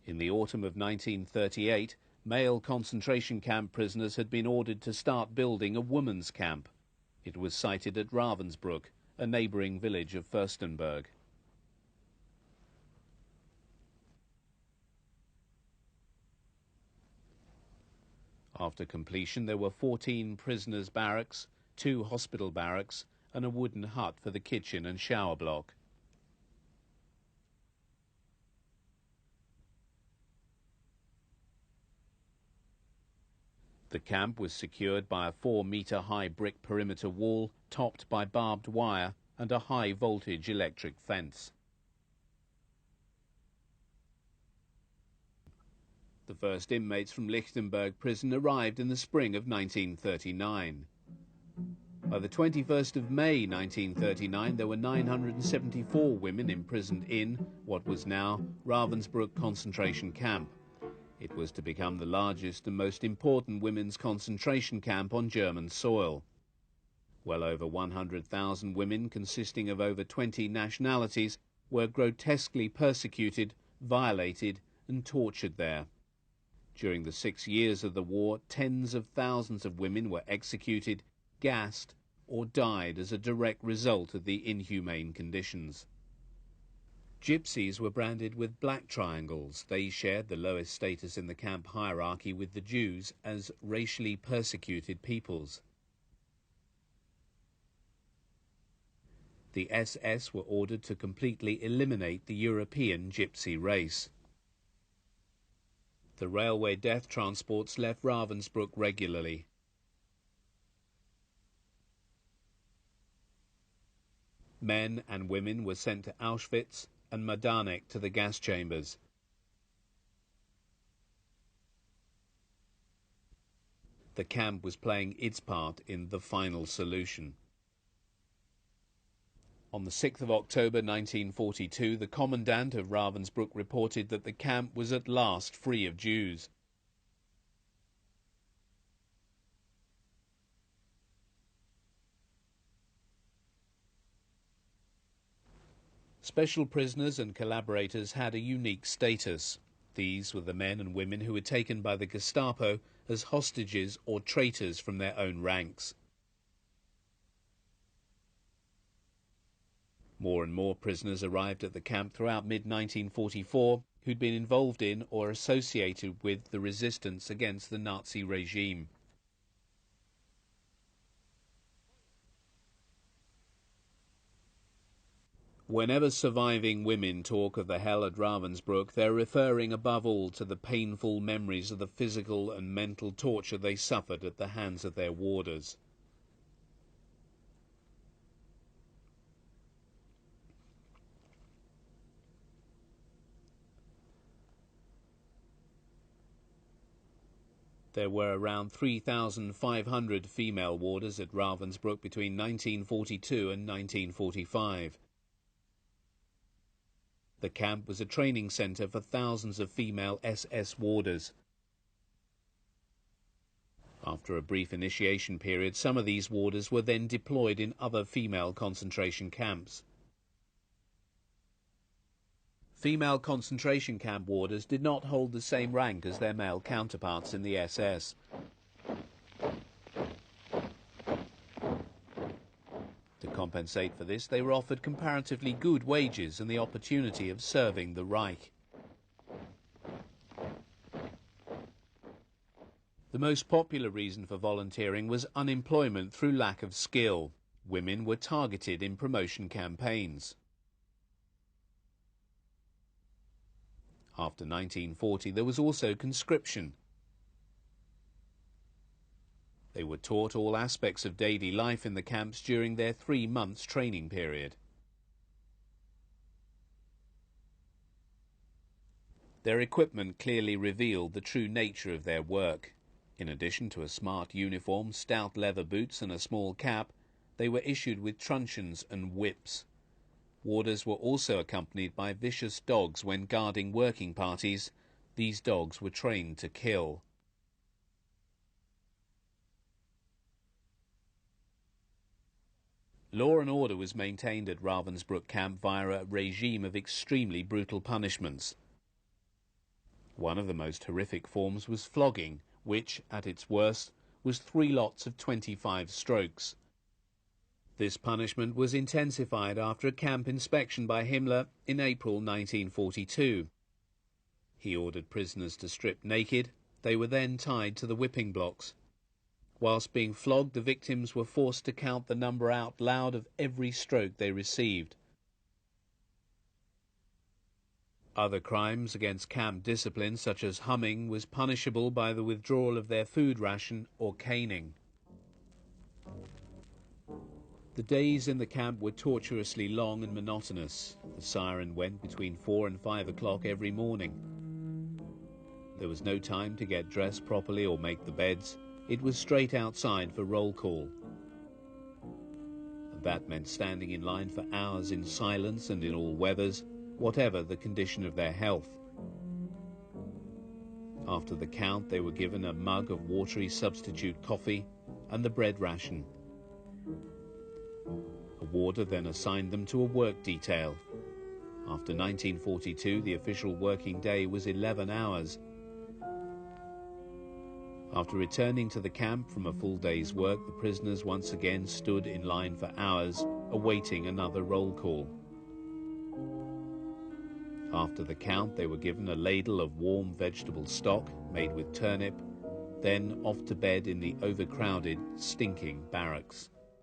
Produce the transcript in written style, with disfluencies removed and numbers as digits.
In the autumn of 1938, male concentration camp prisoners had been ordered to start building a women's camp. It was sited at Ravensbruck, a neighbouring village of Fürstenberg. After completion, there were 14 prisoners' barracks, 2 hospital barracks, and a wooden hut for the kitchen and shower block. The camp was secured by a 4-metre-high brick perimeter wall topped by barbed wire and a high-voltage electric fence. The first inmates from Lichtenberg prison arrived in the spring of 1939. By the 21st of May 1939, there were 974 women imprisoned in what was now Ravensbrück concentration camp. It was to become the largest and most important women's concentration camp on German soil. Well over 100,000 women, consisting of over 20 nationalities, were grotesquely persecuted, violated and tortured there. During the 6 years of the war, tens of thousands of women were executed, gassed, or died as a direct result of the inhumane conditions. Gypsies were branded with black triangles. They shared the lowest status in the camp hierarchy with the Jews as racially persecuted peoples. The SS were ordered to completely eliminate the European gypsy race. The railway death transports left Ravensbrück regularly. Men and women were sent to Auschwitz and Majdanek to the gas chambers. The camp was playing its part in the final solution. On the 6th of October 1942, the commandant of Ravensbrück reported that the camp was at last free of Jews. Special prisoners and collaborators had a unique status. These were the men and women who were taken by the Gestapo as hostages or traitors from their own ranks. More and more prisoners arrived at the camp throughout mid-1944 who'd been involved in or associated with the resistance against the Nazi regime. Whenever surviving women talk of the hell at Ravensbrück, they're referring above all to the painful memories of the physical and mental torture they suffered at the hands of their warders. There were around 3,500 female warders at Ravensbrück between 1942 and 1945. The camp was a training centre for thousands of female SS warders. After a brief initiation period, some of these warders were then deployed in other female concentration camps. Female concentration camp warders did not hold the same rank as their male counterparts in the SS. To compensate for this, they were offered comparatively good wages and the opportunity of serving the Reich. The most popular reason for volunteering was unemployment through lack of skill. Women were targeted in promotion campaigns. After 1940, there was also conscription. They were taught all aspects of daily life in the camps during their 3 months training period. Their equipment clearly revealed the true nature of their work. In addition to a smart uniform, stout leather boots and a small cap, they were issued with truncheons and whips. Warders were also accompanied by vicious dogs when guarding working parties. These dogs were trained to kill. Law and order was maintained at Ravensbrück camp via a regime of extremely brutal punishments. One of the most horrific forms was flogging, which, at its worst, was 3 lots of 25 strokes. This punishment was intensified after a camp inspection by Himmler in April 1942. He ordered prisoners to strip naked. They were then tied to the whipping blocks. Whilst being flogged, the victims were forced to count the number out loud of every stroke they received. Other crimes against camp discipline, such as humming, was punishable by the withdrawal of their food ration or caning. The days in the camp were tortuously long and monotonous. The siren went between 4 and 5 o'clock every morning. There was no time to get dressed properly or make the beds. It was straight outside for roll call. And that meant standing in line for hours in silence and in all weathers, whatever the condition of their health. After the count, they were given a mug of watery substitute coffee and the bread ration. A warder then assigned them to a work detail. After 1942, the official working day was 11 hours. After returning to the camp from a full day's work, the prisoners once again stood in line for hours, awaiting another roll call. After the count, they were given a ladle of warm vegetable stock made with turnip, then off to bed in the overcrowded, stinking barracks.